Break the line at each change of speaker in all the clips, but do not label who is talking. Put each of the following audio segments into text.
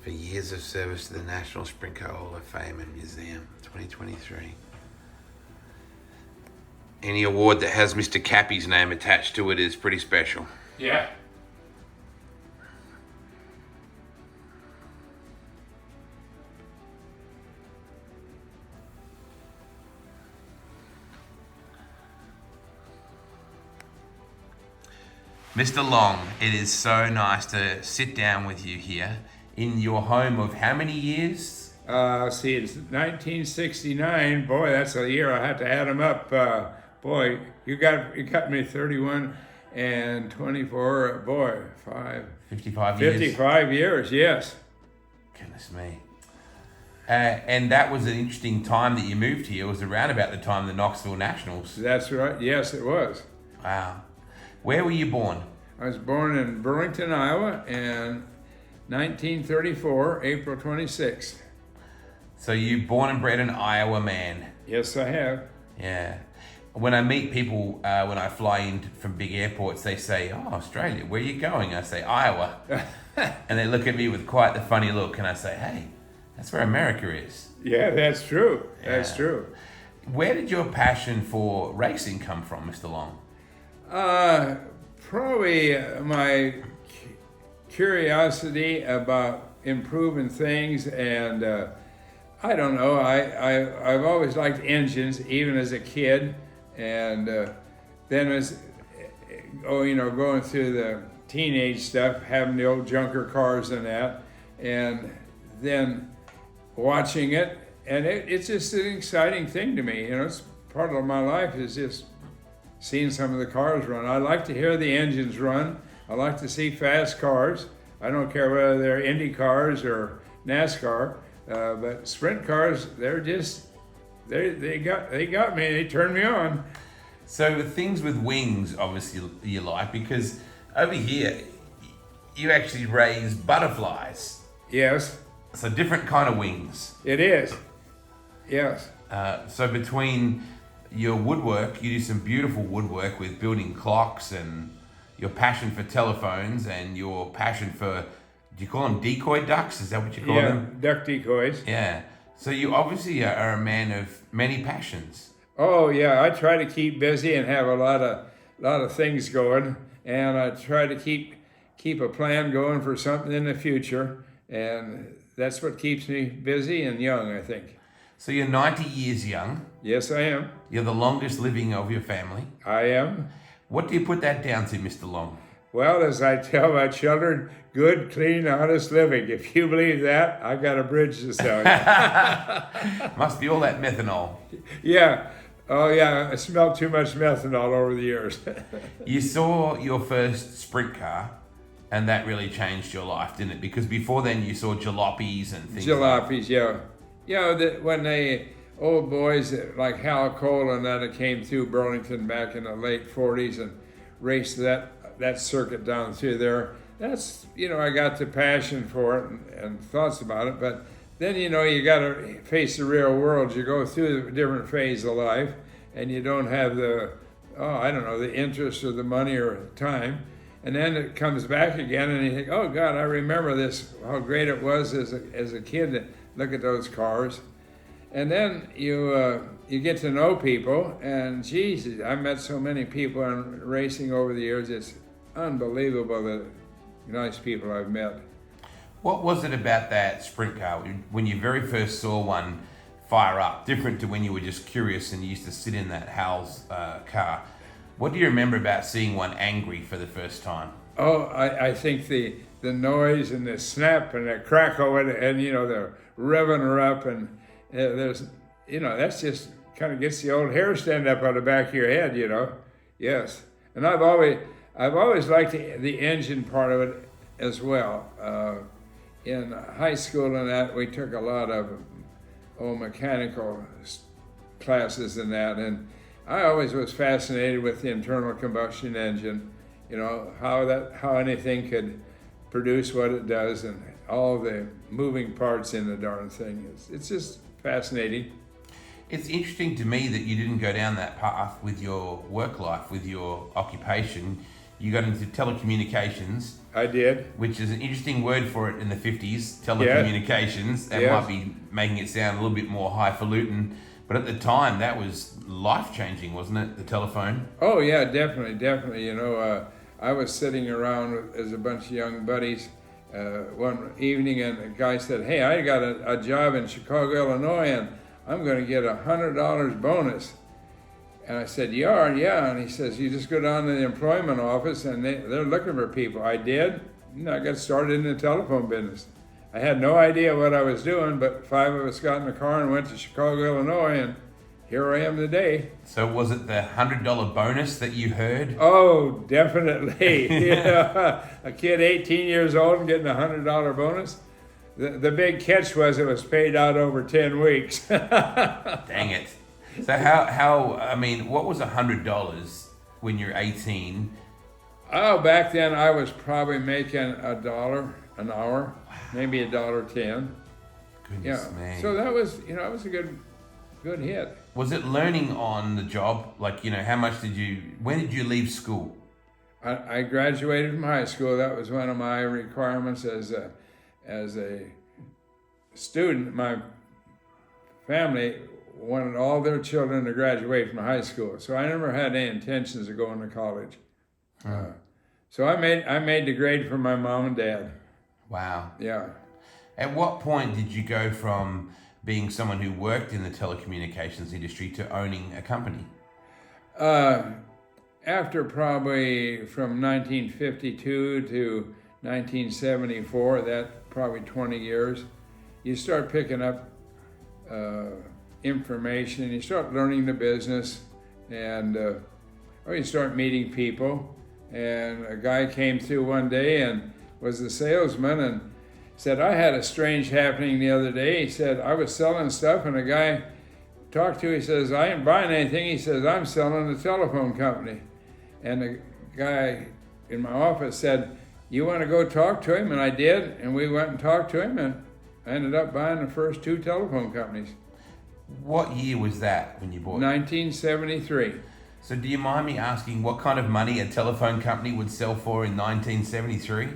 for years of service to the National Sprint Car Hall of Fame and Museum, 2023. Any award that has Mr. Cappy's name attached to it is pretty special.
Yeah.
Mr. Long, it is so nice to sit down with you here in your home of how many years?
See, it's 1969. Boy, that's a year I had to add them up. Boy, you got me 31 and 24. Boy,
55 years.
55 years, yes.
Goodness me. And that was an interesting time that you moved here. It was around about the time of the Knoxville Nationals.
That's right. Yes, it was.
Wow. Where were you born?
I was born in Burlington, Iowa, in 1934, April 26th.
So you born and bred an Iowa man.
Yes, I have.
Yeah. When I meet people, when I fly in from big airports, they say, "Oh, Australia, where are you going?" I say, "Iowa." And they look at me with quite the funny look, and I say, "Hey, that's where America is."
Yeah, that's true. That's true.
Where did your passion for racing come from, Mr. Long?
Probably my curiosity about improving things, and I don't know. I've always liked engines, even as a kid, and then as going through the teenage stuff, having the old junker cars and that, and then watching it, and it's just an exciting thing to me. It's part of my life is just seeing some of the cars run. I like to hear the engines run. I like to see fast cars. I don't care whether they're Indy cars or NASCAR, but sprint cars, they got me. They turned me on.
So the things with wings, obviously, you like, because over here, you actually raise butterflies.
Yes.
So different kind of wings.
It is. Yes.
So between your woodwork, you do some beautiful woodwork with building clocks, and your passion for telephones, and your passion for, do you call them decoy ducks? Is that what you call them?
Yeah, duck decoys.
Yeah. So you obviously are a man of many passions.
Oh yeah, I try to keep busy and have a lot of things going, and I try to keep a plan going for something in the future, and that's what keeps me busy and young, I think.
So you're 90 years young.
Yes, I am.
You're the longest living of your family.
I am.
What do you put that down to, Mr. Long?
Well, as I tell my children, good, clean, honest living. If you believe that, I've got a bridge to sell you.
Must be all that methanol.
Yeah. Oh, yeah. I smelled too much methanol over the years.
You saw your first sprint car, and that really changed your life, didn't it? Because before then, you saw jalopies and things.
Jalopies, yeah. When they old boys like Hal Cole and that came through Burlington back in the late 40s and raced that circuit down through there. That's, I got the passion for it and thoughts about it. But then, you got to face the real world. You go through a different phase of life, and you don't have the interest or the money or time. And then it comes back again, and you think, oh God, I remember this, how great it was as a kid to look at those cars. And then you get to know people, and geez, I met so many people in racing over the years. It's unbelievable the nice people I've met.
What was it about that sprint car when you very first saw one fire up, different to when you were just curious and you used to sit in that Hal's car? What do you remember about seeing one angry for the first time?
Oh, I think the noise and the snap and the crackle and they're revving her up, and there's that's just kind of gets the old hair stand up on the back of your head, Yes, and I've always liked the engine part of it as well. In high school and that, we took a lot of mechanical classes and that, and I always was fascinated with the internal combustion engine, how anything could produce what it does and all the moving parts in the darn thing. It's just fascinating.
It's interesting to me that you didn't go down that path with your work life, with your occupation. you got into telecommunications,
I did.
which is an interesting word for it in the 50s, telecommunications. That
Yes.
might be making it sound a little bit more highfalutin, but at the time that was life-changing, wasn't it, the telephone?
Oh yeah, definitely, definitely. You know, I was sitting around as a bunch of young buddies one evening, and a guy said, "Hey, I got a job in Chicago, Illinois, and I'm going to get $100 bonus." And I said, "You are?" "Yeah." And he says, "You just go down to the employment office, and they're looking for people." I did. And I got started in the telephone business. I had no idea what I was doing, but 5 of us got in the car and went to Chicago, Illinois, and here I am today.
So was it the $100 bonus that you heard?
Oh, definitely. Yeah. A kid 18 years old and getting a $100 bonus. The big catch was it was paid out over 10 weeks.
Dang it. So I mean, what was $100 when you're 18?
Oh, back then I was probably making $1 an hour, maybe $1.10.
Goodness
Yeah.
me.
So that was, that was a good hit.
Was it learning on the job? Like, how much when did you leave school?
I graduated from high school. That was one of my requirements as a student. My family wanted all their children to graduate from high school, so I never had any intentions of going to college. So I made the grade for my mom and dad.
Wow.
Yeah.
At what point did you go from being someone who worked in the telecommunications industry to owning a company?
After probably from 1952 to 1974, that probably 20 years, you start picking up information, you start learning the business, and or you start meeting people. And a guy came through one day and was a salesman and said, "I had a strange happening the other day." He said, "I was selling stuff, and a guy talked to, he says, "I ain't buying anything." He says, "I'm selling a telephone company." And the guy in my office said, "You want to go talk to him?" And I did, and we went and talked to him, and I ended up buying the first 2 telephone companies.
What year was that when you bought it?
1973.
So do you mind me asking what kind of money a telephone company would sell for in 1973?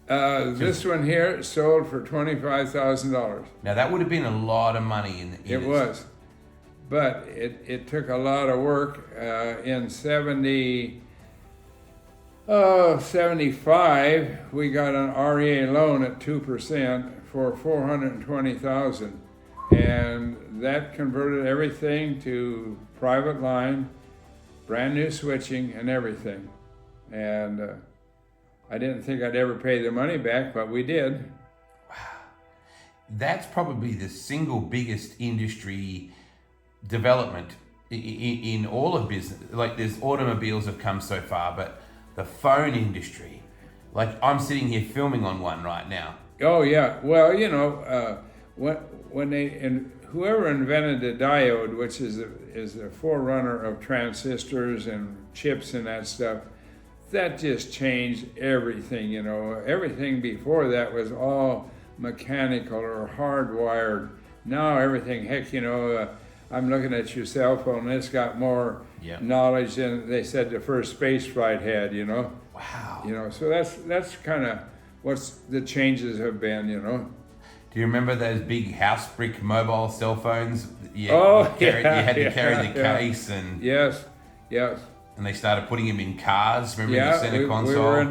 This one here sold for $25,000.
Now that would have been a lot of money in
It was. But it took a lot of work. In 75, we got an REA loan at 2% for $420,000. And that converted everything to private line, brand new switching and everything. And I didn't think I'd ever pay the money back, but we did.
That's probably the single biggest industry development in all of business. Like, there's automobiles have come so far, but the phone industry, like I'm sitting here filming on one right now.
Oh yeah, well, when whoever invented the diode, which is the forerunner of transistors and chips and that stuff, that just changed everything. Everything before that was all mechanical or hardwired. Now everything, heck, I'm looking at your cell phone, it's got more knowledge than they said the first space flight had,
Wow.
So that's kind of what the changes have been,
Do you remember those big house brick mobile cell phones? You had to carry the case and
Yes.
and they started putting them in cars. Remember
Yeah,
the center console?
we were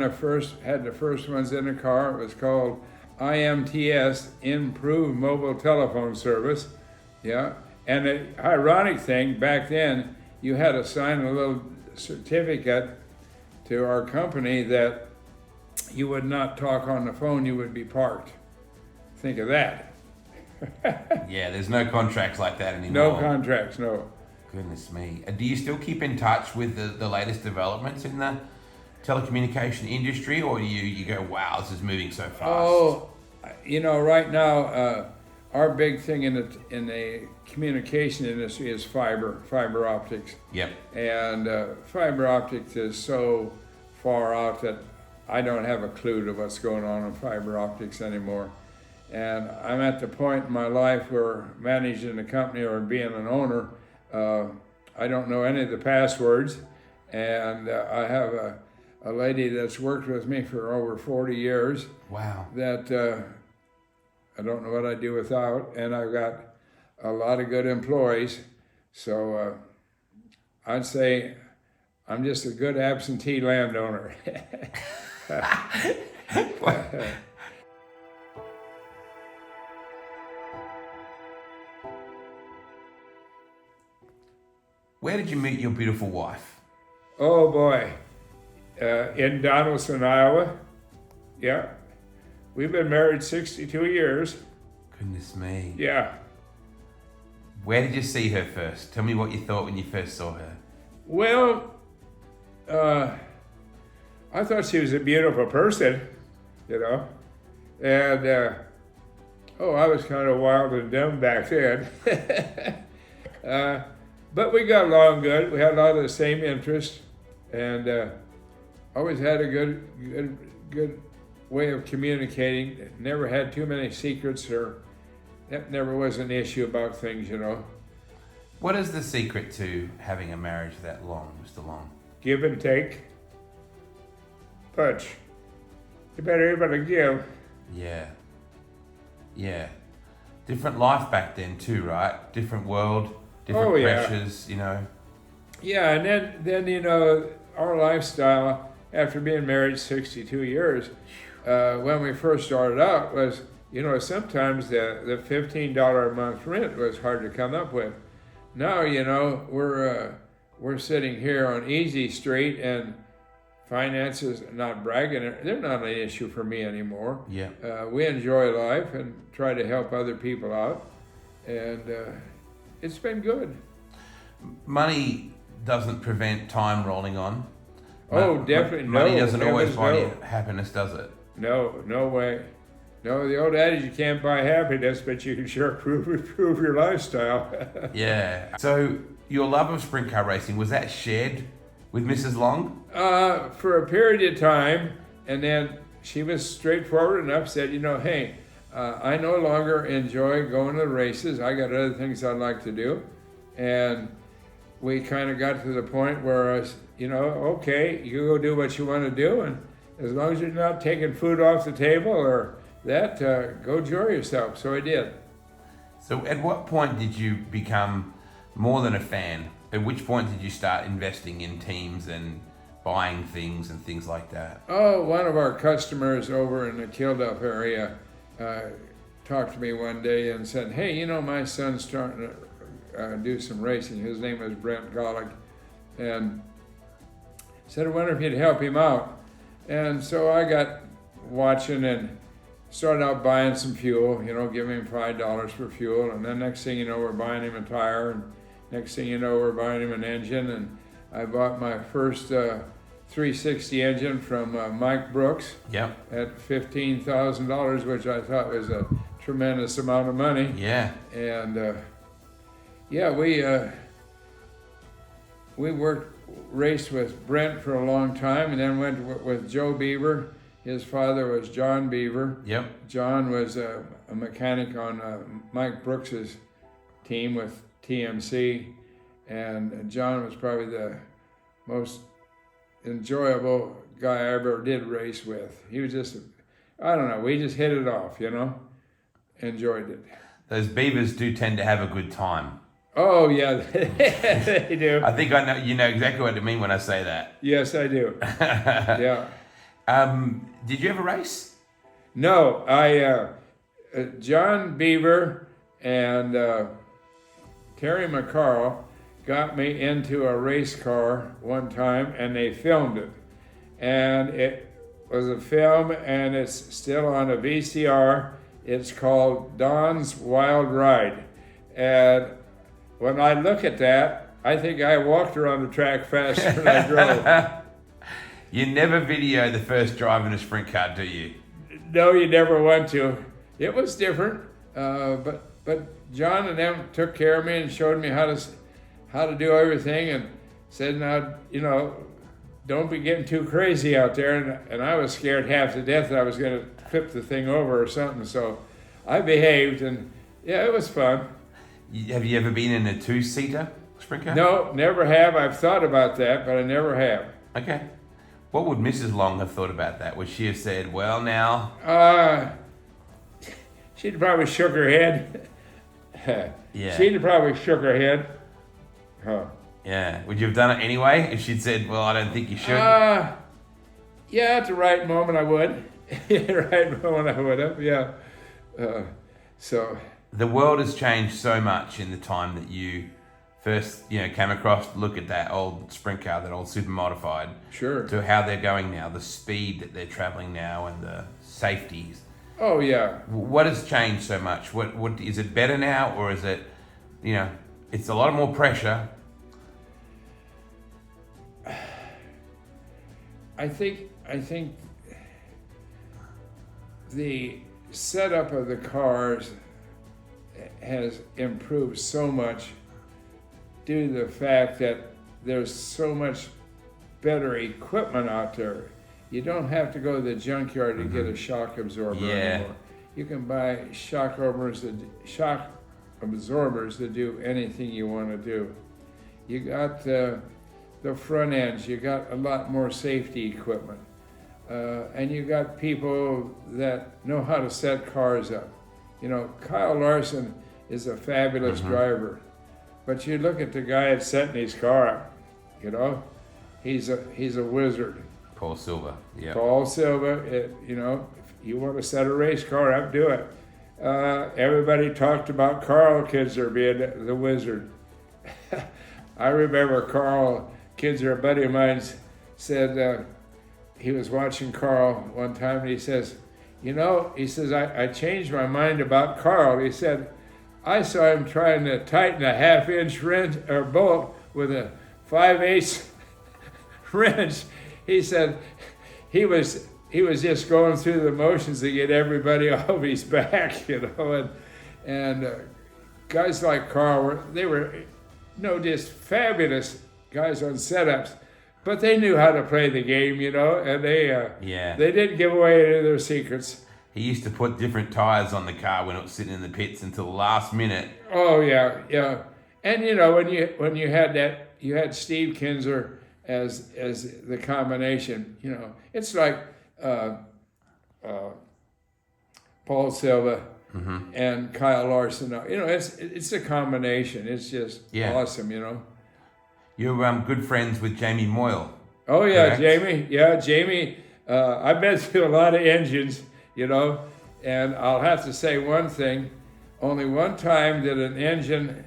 had the first ones in the car. It was called IMTS, Improved Mobile Telephone Service. Yeah. And the ironic thing, back then, you had to sign a little certificate to our company that you would not talk on the phone, you would be parked. Think of that.
Yeah, there's no contracts like that anymore.
No contracts, no.
Goodness me. Do you still keep in touch with the latest developments in the telecommunication industry, or do you go, wow, this is moving so fast?
Oh, right now, our big thing in the communication industry is fiber optics.
Yep.
And fiber optics is so far out that I don't have a clue to what's going on in fiber optics anymore. And I'm at the point in my life where managing a company or being an owner, I don't know any of the passwords, and I have a lady that's worked with me for over 40 years.
Wow.
That I don't know what I'd do without, and I've got a lot of good employees. So I'd say I'm just a good absentee landowner.
Where did you meet your beautiful wife?
Oh boy, in Donaldson, Iowa. Yeah, we've been married 62 years.
Goodness me.
Yeah.
Where did you see her first? Tell me what you thought when you first saw her.
Well, I thought she was a beautiful person, you know, and I was kind of wild and dumb back then. But we got along good. We had a lot of the same interests, and always had a good way of communicating. Never had too many secrets, or that never was an issue about things, you know.
What is the secret to having a marriage that long, Mr. Long?
Give and take. Punch. You better able to give.
Yeah. Yeah. Different life back then too, right? Different world, different pressures, you know.
Yeah, and then you know, our lifestyle after being married 62 years, when we first started out was, you know, sometimes the $15 a month rent was hard to come up with. Now, you know, we're sitting here on Easy Street, and finances, not bragging, they're not an issue for me anymore.
Yeah.
We enjoy life and try to help other people out, and it's been good.
Money doesn't prevent time rolling on.
Oh, definitely.
Money
no,
doesn't always buy you
no.
happiness, does it?
No way. No, the old adage, you can't buy happiness, but you can sure improve your lifestyle.
Yeah. So your love of sprint car racing, was that shared with Mrs. Long?
For a period of time, and then she was straightforward enough, said, you know, hey, I no longer enjoy going to the races. I got other things I'd like to do. And we kind of got to the point where I was, you know, okay, you go do what you want to do, and as long as you're not taking food off the table or that, go enjoy yourself. So I did.
So at what point did you become more than a fan? At which point did you start investing in teams and buying things and things like that?
Oh, one of our customers over in the Kilduff area talked to me one day and said, hey, you know, my son's starting to do some racing. His name is Brent Golick. And said, I wonder if you'd help him out. And so I got watching and started out buying some fuel, you know, giving him $5 for fuel. And then next thing you know, we're buying him a tire. And next thing you know, we're buying him an engine. And I bought my first 360 engine from Mike Brooks.
Yep.
At $15,000, which I thought was a tremendous amount of money.
Yeah.
And yeah, we raced with Brent for a long time, and then went with Joe Beaver. His father was John Beaver.
Yep.
John was a mechanic on Mike Brooks's team with TMC, and John was probably the most enjoyable guy I ever did race with. He was just, I don't know, we just hit it off, you know? Enjoyed it.
Those Beavers do tend to have a good time.
Oh, yeah, they do.
I think I know. You know exactly what I mean when I say that.
Yes, I do. Yeah.
Did you ever race?
No, John Beaver and Terry McCarl got me into a race car one time, and they filmed it. And it was a film, and it's still on a VCR. It's called Don's Wild Ride. And when I look at that, I think I walked around the track faster than I drove.
You never video the first drive in a sprint car, do you?
No, you never want to. It was different, but John and them took care of me and showed me how to do everything, and said, now, you know, don't be getting too crazy out there. And I was scared half to death that I was going to flip the thing over or something. So I behaved, and yeah, it was fun.
Have you ever been in a two-seater sprint car?
No, never have. I've thought about that, but I never have.
Okay. What would Mrs. Long have thought about that? Would she have said, well, now?
She'd probably shook her head.
Yeah.
She'd have probably shook her head. Huh.
Yeah. Would you have done it anyway if she'd said, well, I don't think you should?
Yeah, at the right moment I would. At the right moment I would have, yeah. So.
The world has changed so much in the time that you first, came across, look at that old sprint car, that old super modified.
Sure.
To how they're going now, the speed that they're traveling now and the safeties.
Oh, yeah.
What has changed so much? What is it better now, or is it, it's a lot more pressure?
I think the setup of the cars has improved so much due to the fact that there's so much better equipment out there. You don't have to go to the junkyard to get a shock absorber anymore. You can buy shock absorbers that do anything you want to do. You got the front ends. You got a lot more safety equipment, and you got people that know how to set cars up. Kyle Larson is a fabulous driver, but you look at the guy that's setting his car up. He's a wizard.
Paul Silver, yeah.
Paul Silver, if you want to set a race car up, do it. Everybody talked about Carl Kidser being the wizard. I remember Carl Kidser, a buddy of mine, said he was watching Carl one time, and he says, I changed my mind about Carl. He said, I saw him trying to tighten a half-inch wrench or bolt with a 5/8 wrench. He said he was just going through the motions to get everybody off his back, and guys like Carl they were just fabulous guys on setups, but they knew how to play the game, and they didn't give away any of their secrets.
He used to put different tires on the car when it was sitting in the pits until the last minute.
Oh yeah, and when you had that, you had Steve Kinzer as the combination. It's like Paul Silva and Kyle Larson. It's a combination. It's just awesome.
You're good friends with Jamie Moyle.
Oh yeah,
correct?
Jamie. Yeah, Jamie. I've been through a lot of engines, and I'll have to say one thing. Only one time did an engine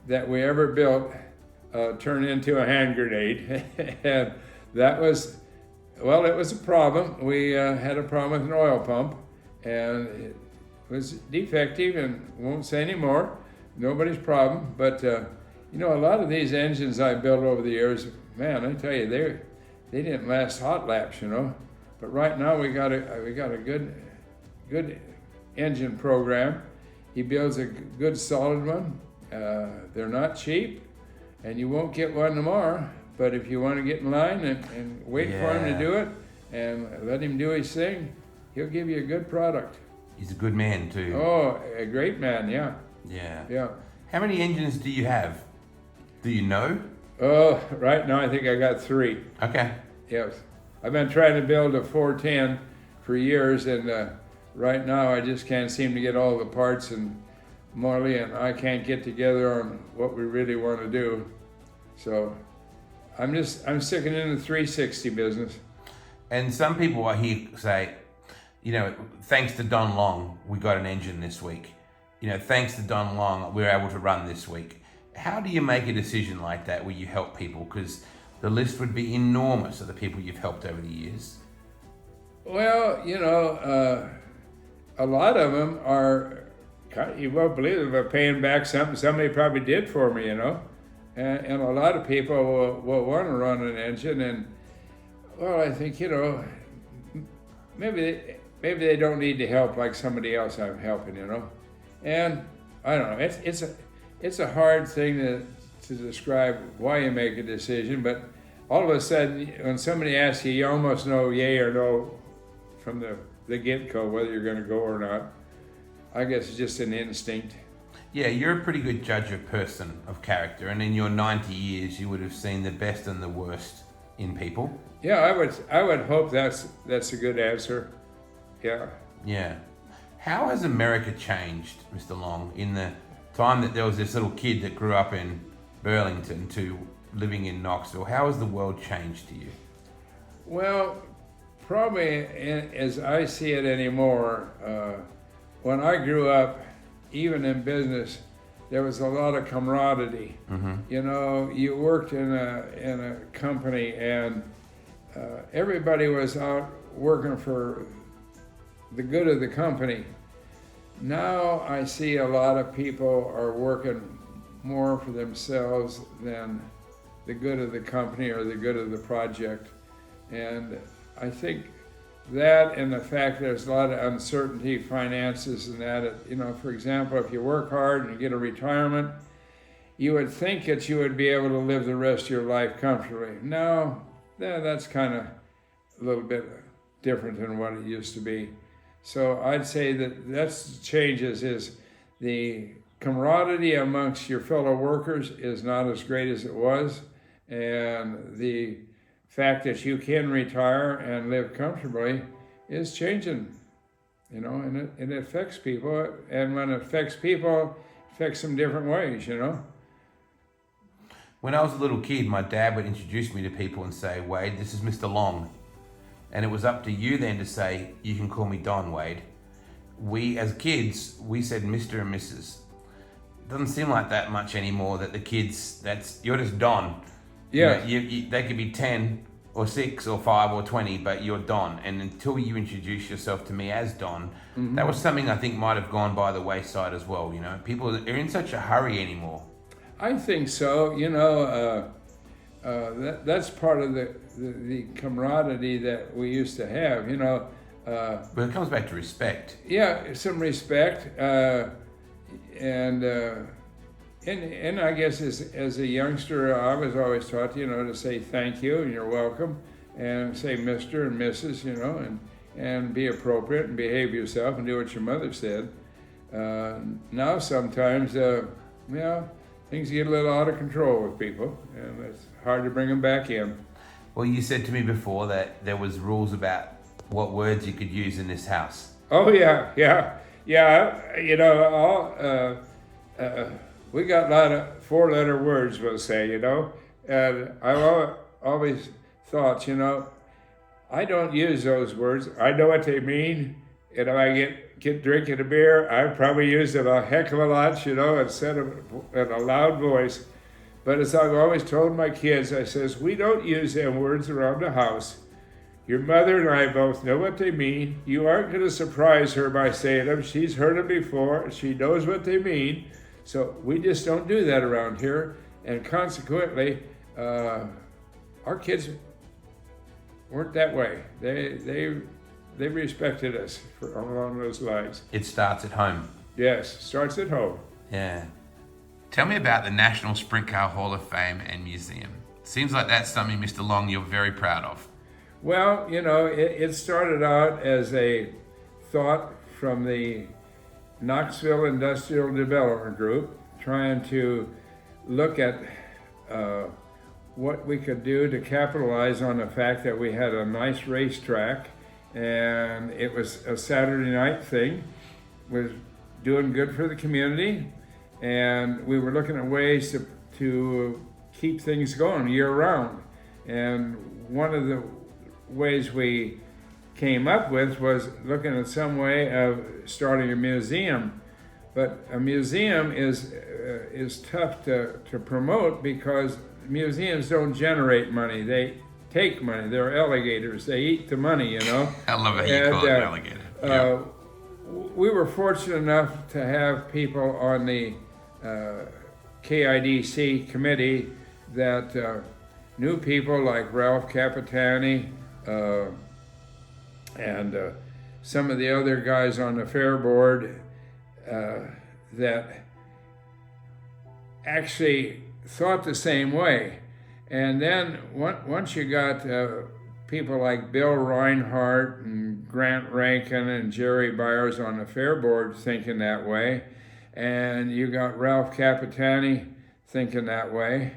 that we ever built turn into a hand grenade, and that was, it was a problem. We had a problem with an oil pump, and it was defective, and won't say any more. Nobody's problem, but a lot of these engines I built over the years, man, I tell you, they didn't last hot laps, But right now we got a good engine program. He builds a good solid one. They're not cheap, and you won't get one tomorrow. But if you want to get in line and wait for him to do it and let him do his thing, he'll give you a good product.
He's a good man too.
Oh, a great man, yeah.
Yeah. How many engines do you have? Do you know?
Oh, right now I think I got 3.
Okay.
Yes. I've been trying to build a 410 for years, and right now I just can't seem to get all the parts, and Marley and I can't get together on what we really want to do. So I'm sticking in the 360 business.
And some people I hear say, thanks to Don Long, we got an engine this week. Thanks to Don Long, we're able to run this week. How do you make a decision like that where you help people? Because the list would be enormous of the people you've helped over the years.
Well, a lot of them are, you won't believe it, but paying back something somebody probably did for me, And a lot of people will want to run an engine, and I think maybe they don't need the help like somebody else I'm helping, And I don't know. It's a hard thing to describe why you make a decision, but all of a sudden, when somebody asks you, you almost know yay or no from the get-go whether you're going to go or not. I guess it's just an instinct.
Yeah, you're a pretty good judge of character, and in your 90 years, you would have seen the best and the worst in people.
Yeah, I would hope that's a good answer. Yeah.
Yeah. How has America changed, Mr. Long, in the time that there was this little kid that grew up in Burlington to living in Knoxville? How has the world changed to you?
Well, probably as I see it anymore, when I grew up, even in business, there was a lot of camaraderie.
Mm-hmm.
You know, you worked in a company, and everybody was out working for the good of the company. Now I see a lot of people are working more for themselves than the good of the company or the good of the project. And I think that, and the fact there's a lot of uncertainty, finances and that, you know, for example, if you work hard and you get a retirement, you would think that you would be able to live the rest of your life comfortably. No, that's kind of a little bit different than what it used to be. So I'd say that's changes is the camaraderie amongst your fellow workers is not as great as it was, and the fact that you can retire and live comfortably is changing, you know, and it affects people, and when it affects people, it affects them different ways, you know.
When I was a little kid, my dad would introduce me to people and say, Wade, this is Mr. Long. And it was up to you then to say, you can call me Don, Wade. We, as kids, we said Mr. and Mrs. Doesn't seem like that much anymore that the kids, you're just Don.
Yeah.
They could be 10 or 6 or 5 or 20, but you're Don. And until you introduce yourself to me as Don,
Mm-hmm.
that was something I think might have gone by the wayside as well. You know, people are in such a hurry anymore.
I think so. You know, that's part of the camaraderie that we used to have. You know.
But it comes back to respect.
Yeah, some respect, and I guess as a youngster, I was always taught, you know, to say thank you and you're welcome, and say Mr. and Mrs. You know, and be appropriate and behave yourself and do what your mother said. Now sometimes, things get a little out of control with people, and it's hard to bring them back in.
Well, you said to me before that there was rules about what words you could use in this house.
Oh yeah. You know, we got a lot of 4-letter words, we'll say. You know, and I've always thought, you know, I don't use those words. I know what they mean, and if I get drinking a beer, I probably use it a heck of a lot, you know, instead of in a loud voice. But as I've always told my kids, I says, we don't use them words around the house. Your mother and I both know what they mean. You aren't going to surprise her by saying them. She's heard them before. She knows what they mean. So we just don't do that around here. And consequently, our kids weren't that way. They respected us along those lines.
It starts at home.
Yes, starts at home.
Yeah. Tell me about the National Sprint Car Hall of Fame and Museum. Seems like that's something, Mr. Long, you're very proud of.
Well, you know, it started out as a thought from the Knoxville Industrial Development Group, trying to look at what we could do to capitalize on the fact that we had a nice racetrack, and it was a Saturday night thing, was doing good for the community, and we were looking at ways to keep things going year round. And one of the ways we came up with was looking at some way of starting a museum. But a museum is tough to promote because museums don't generate money. They take money. They're alligators. They eat the money, you know.
I love how you call it alligator. Yeah.
We were fortunate enough to have people on the KIDC committee that knew people like Ralph Capitani, and some of the other guys on the fair board that actually thought the same way. And then once you got people like Bill Reinhardt and Grant Rankin and Jerry Byers on the fair board thinking that way, and you got Ralph Capitani thinking that way,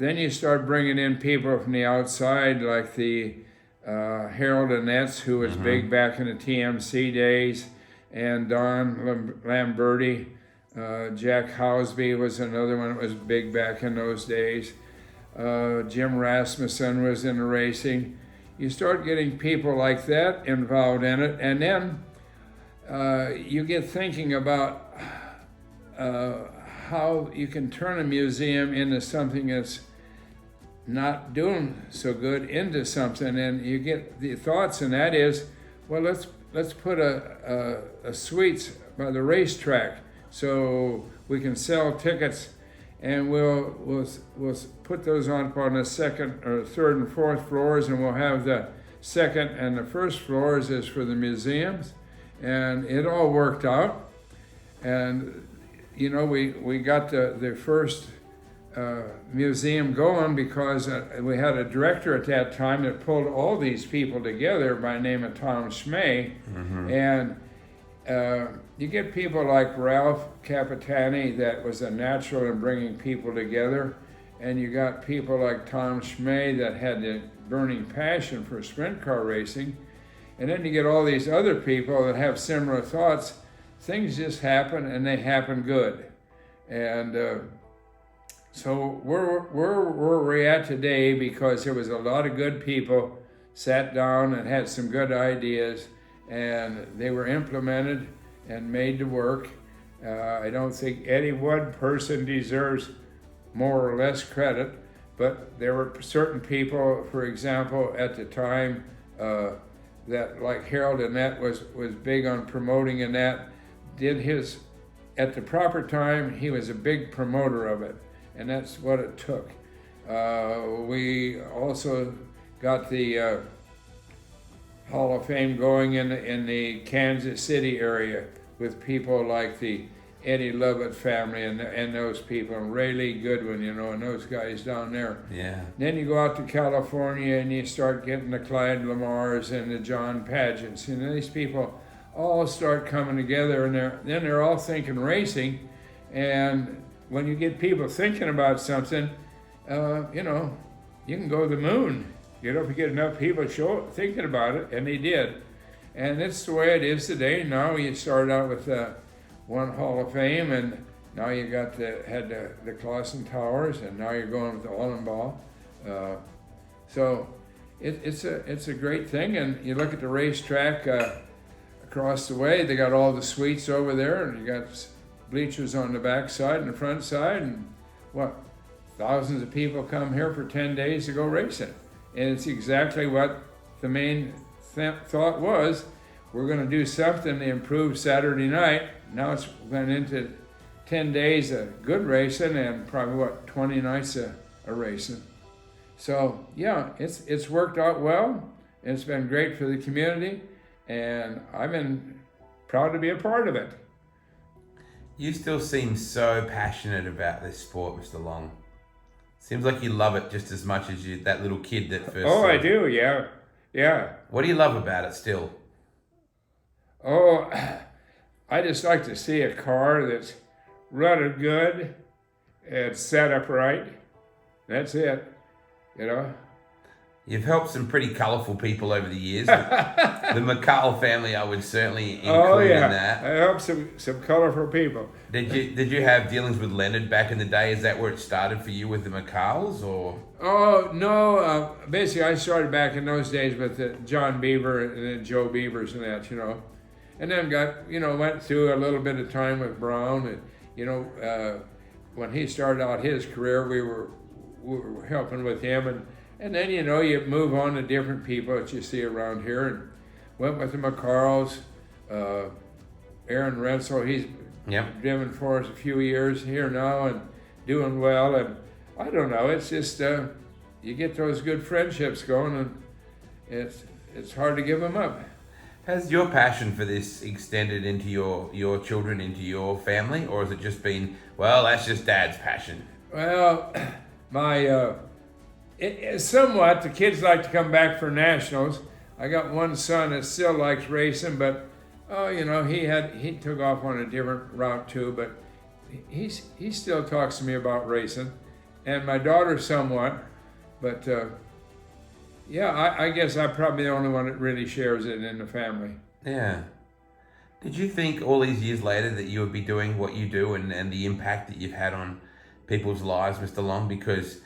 then you start bringing in people from the outside, like the Harold Annetts, who was big back in the TMC days, and Don Lamberti. Jack Houseby was another one that was big back in those days. Jim Rasmussen was in the racing. You start getting people like that involved in it, and then you get thinking about how you can turn a museum into something that's not doing so good into something, and you get the thoughts, and that is, well, let's put a suites by the racetrack so we can sell tickets, and we'll put those on the second or third and fourth floors, and we'll have the second and the first floors is for the museums, and it all worked out, and you know we got the first museum going because we had a director at that time that pulled all these people together by the name of Tom Schmay, and you get people like Ralph Capitani that was a natural in bringing people together, and you got people like Tom Schmay that had the burning passion for sprint car racing, and then you get all these other people that have similar thoughts. Things just happen, and they happen good, and so we're where we're at today because there was a lot of good people sat down and had some good ideas, and they were implemented and made to work. I don't think any one person deserves more or less credit, but there were certain people, for example, at the time that, like Harold Annett was big on promoting, and that did his, at the proper time, he was a big promoter of it, and that's what it took. We also got the Hall of Fame going in the Kansas City area with people like the Eddie Lovett family and those people, and Ray Lee Goodwin, you know, and those guys down there.
Yeah.
Then you go out to California and you start getting the Clyde Lamars and the John Pagets, and these people all start coming together, and then they're all thinking racing, and when you get people thinking about something, you know, you can go to the moon. You know, if you get enough people thinking about it, and they did. And it's the way it is today. Now you start out with one Hall of Fame, and now you got the Clausen Towers, and now you're going with the Ullenball. So it's a great thing, and you look at the racetrack across the way. They got all the suites over there, and you got bleachers on the back side and the front side, and thousands of people come here for 10 days to go racing. And it's exactly what the main thought was. We're going to do something to improve Saturday night. Now it's went into 10 days of good racing and probably 20 nights of racing. So yeah, it's worked out well. It's been great for the community, and I've been proud to be a part of it.
You still seem so passionate about this sport, Mr. Long. Seems like you love it just as much as that little kid that first.
Oh, I do, yeah. Yeah.
What do you love about it still?
Oh, I just like to see a car that's running good and set up right. That's it, you know.
You've helped some pretty colourful people over the years. The McCall family, I would certainly include in that.
I helped some colourful people.
Did you have dealings with Leonard back in the day? Is that where it started for you with the McCalls, or?
Oh no, basically I started back in those days with John Beaver and then Joe Beavers and that, you know, and then went through a little bit of time with Brown, and you know, when he started out his career, we were helping with him, and then, you know, you move on to different people that you see around here, and went with the McCarls, Aaron Renzel, he's driven for us a few years here now and doing well, and I don't know, it's just, you get those good friendships going, and it's hard to give them up.
Has your passion for this extended into your children, into your family, or has it just been, well, that's just Dad's passion?
Well, somewhat. The kids like to come back for nationals. I got one son that still likes racing, but you know, he took off on a different route too. But he still talks to me about racing, and my daughter somewhat, but yeah, I guess I'm probably the only one that really shares it in the family.
Yeah. Did you think all these years later that you would be doing what you do and the impact that you've had on people's lives, Mr. Long? Because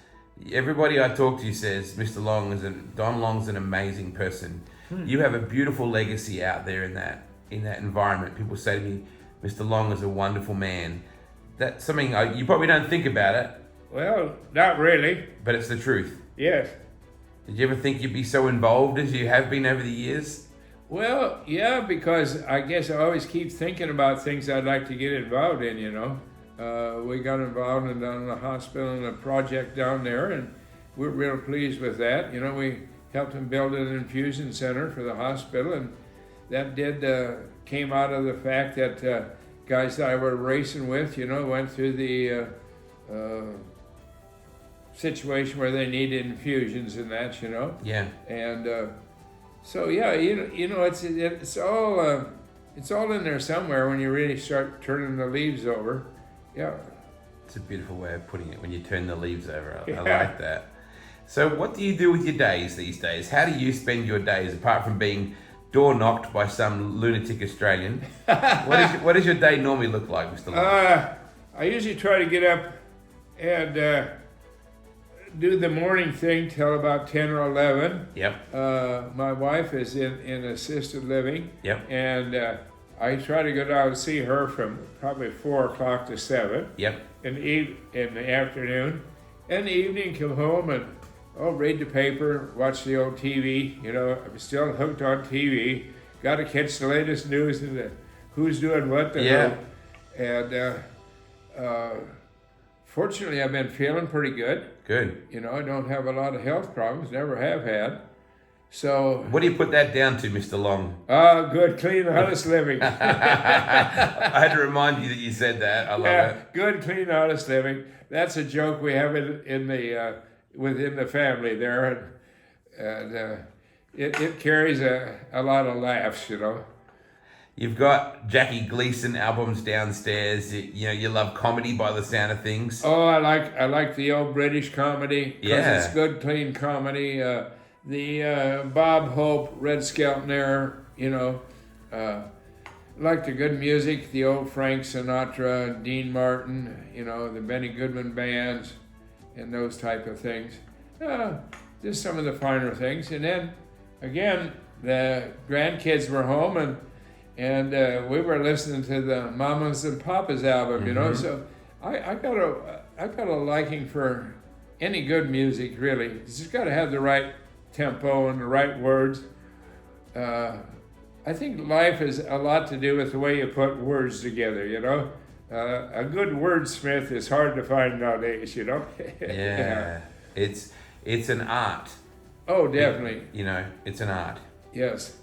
everybody I talk to says Don Long's an amazing person. You have a beautiful legacy out there in that environment. People say to me, Mr. Long is a wonderful man. That's something you probably don't think about it.
Well, not really.
But it's the truth.
Yes.
Did you ever think you'd be so involved as you have been over the years?
Well, yeah, because I guess I always keep thinking about things I'd like to get involved in, you know. We got involved in the hospital and a project down there, and we're real pleased with that. You know, we helped them build an infusion center for the hospital, and that came out of the fact that guys that I were racing with, you know, went through the situation where they needed infusions and that, you know.
Yeah.
And so yeah, you know, it's all in there somewhere when you really start turning the leaves over. Yeah.
It's a beautiful way of putting it, when you turn the leaves over. I like that. So what do you do with your days these days? How do you spend your days, apart from being door knocked by some lunatic Australian? What does your day normally look like, Mr. Long?
I usually try to get up and do the morning thing till about 10 or 11.
Yep.
My wife is in assisted living.
Yep.
And I try to go down and see her from probably 4 o'clock to 7.
Yep.
In the afternoon. In the evening, come home and read the paper, watch the old TV. You know, I'm still hooked on TV. Got to catch the latest news and who's doing what.
Yeah.
And fortunately, I've been feeling pretty good.
Good.
You know, I don't have a lot of health problems, never have had. So.
What do you put that down to, Mr. Long?
Good, clean, honest living.
I had to remind you that you said that. I love it.
Good, clean, honest living. That's a joke we have in the within the family there, and it carries a lot of laughs, you know.
You've got Jackie Gleason albums downstairs. You love comedy by the sound of things.
Oh, I like the old British comedy.
Yeah.
It's good, clean comedy. The Bob Hope, Red Skelton, you know. Like the good music, the old Frank Sinatra, Dean Martin, you know, the Benny Goodman bands, and those type of things. Just some of the finer things. And then, again, the grandkids were home, and we were listening to the Mamas and Papas album, you know. So I got a liking for any good music, really. It's just got to have the right tempo and the right words. I think life is a lot to do with the way you put words together, you know. A good wordsmith is hard to find nowadays, you know.
Yeah. It's an art.
Oh, definitely.
You know, it's an art.
Yes.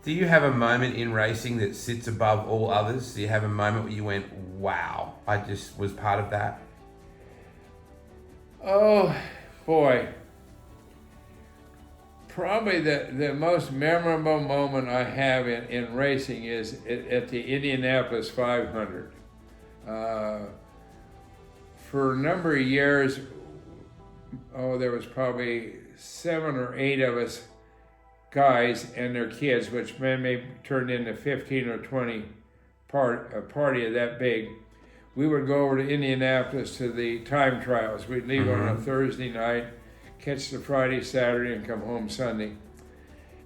Do you have a moment in racing that sits above all others? Do you have a moment where you went, wow, I just was part of that?
Oh, boy. Probably the most memorable moment I have in racing is at the Indianapolis 500. For a number of years, there was probably 7 or 8 of us guys and their kids, which may turned into 15 or 20 a party of that big. We would go over to Indianapolis to the time trials. We'd leave on a Thursday night, catch the Friday, Saturday, and come home Sunday.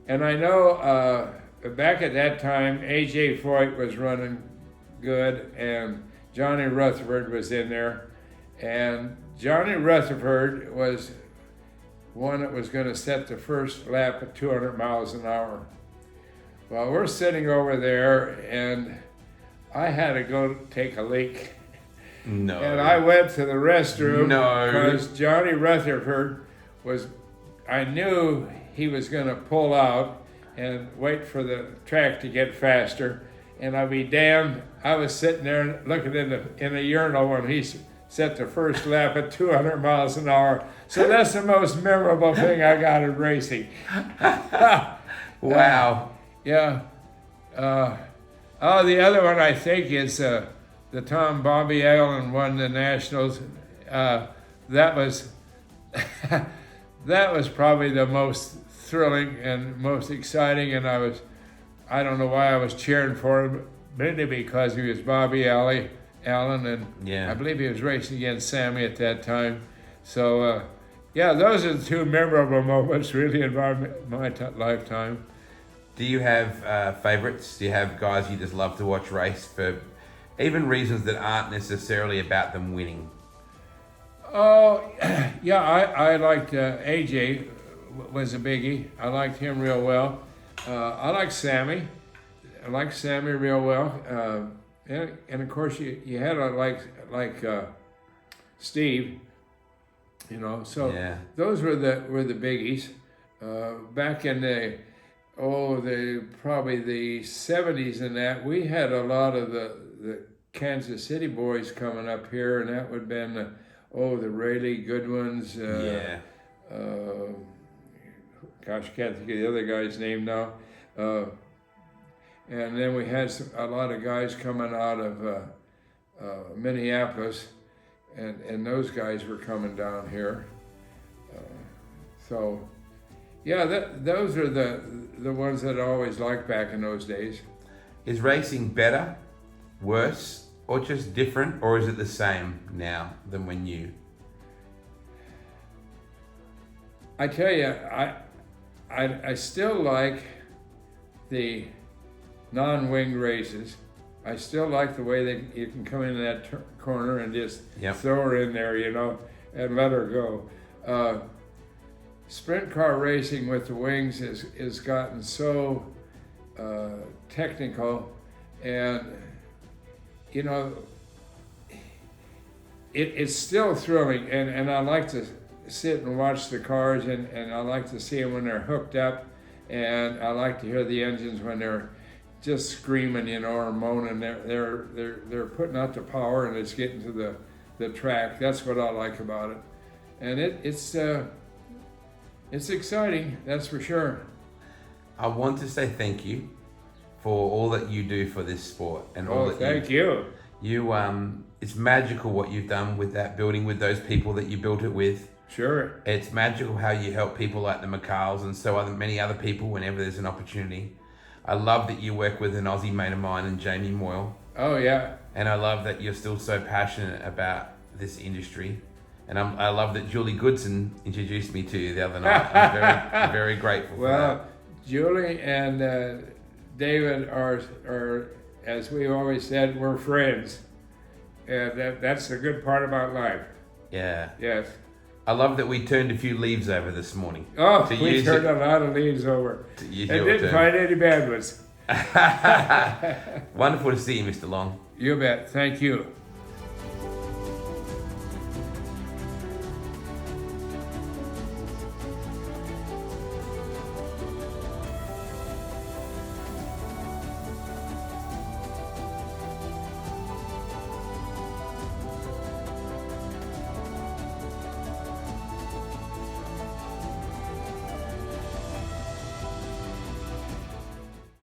And I know back at that time, A.J. Foyt was running good, and Johnny Rutherford was in there. And Johnny Rutherford was one that was going to set the first lap at 200 miles an hour. Well, we're sitting over there, and I had to go take a leak.
No.
And I went to the restroom.
No.
Because Johnny Rutherford I knew he was going to pull out and wait for the track to get faster. And I'll be damned, I was sitting there looking in a urinal when he set the first lap at 200 miles an hour. So that's the most memorable thing I got in racing.
Wow.
Yeah. The other one I think is the Tom Bobby Allen won the Nationals that was that was probably the most thrilling and most exciting. And I don't know why I was cheering for him, mainly because he was Bobby Allen, and
Yeah.
I believe he was racing against Sammy at that time. So, yeah, those are the two memorable moments really in my lifetime.
Do you have favorites? Do you have guys you just love to watch race for even reasons that aren't necessarily about them winning?
Oh, yeah, I liked AJ was a biggie. I liked him real well. I liked Sammy. I liked Sammy real well. And of course you had like Steve, you know. So
Yeah.
those were the biggies. Back in probably the 70s and that, we had a lot of the Kansas City boys coming up here, and that would have been the Rayleigh Goodwins.
Yeah.
Gosh, I can't think of the other guy's name now. And then we had a lot of guys coming out of Minneapolis, and those guys were coming down here. So, yeah, those are the ones that I always liked back in those days.
Is racing better, worse, or just different, or is it the same now than when you?
I tell you, I still like the non-winged races. I still like the way that you can come into that corner and just
Yep.
throw her in there, you know, and let her go. Sprint car racing with the wings is gotten so technical, and you know, it's still thrilling, and I like to sit and watch the cars, and I like to see them when they're hooked up, and I like to hear the engines when they're just screaming, you know, or moaning. They're putting out the power, and it's getting to the track. That's what I like about it, and it's exciting, that's for sure.
I want to say thank you for all that you do for this sport and all that
thank you.
You it's magical what you've done with that building, with those people that you built it with.
Sure.
It's magical how you help people like the McCarls and many other people whenever there's an opportunity. I love that you work with an Aussie mate of mine and Jamie Moyle.
Oh yeah.
And I love that you're still so passionate about this industry. And I love that Julie Goodson introduced me to you the other night. I'm very grateful for that.
Well, Julie and David are, as we always said, we're friends. And that's the good part about life.
Yeah.
Yes.
I love that we turned a few leaves over this morning.
Oh, we turned a lot of leaves over. And didn't find any bad ones.
Wonderful to see you, Mr. Long.
You bet. Thank you.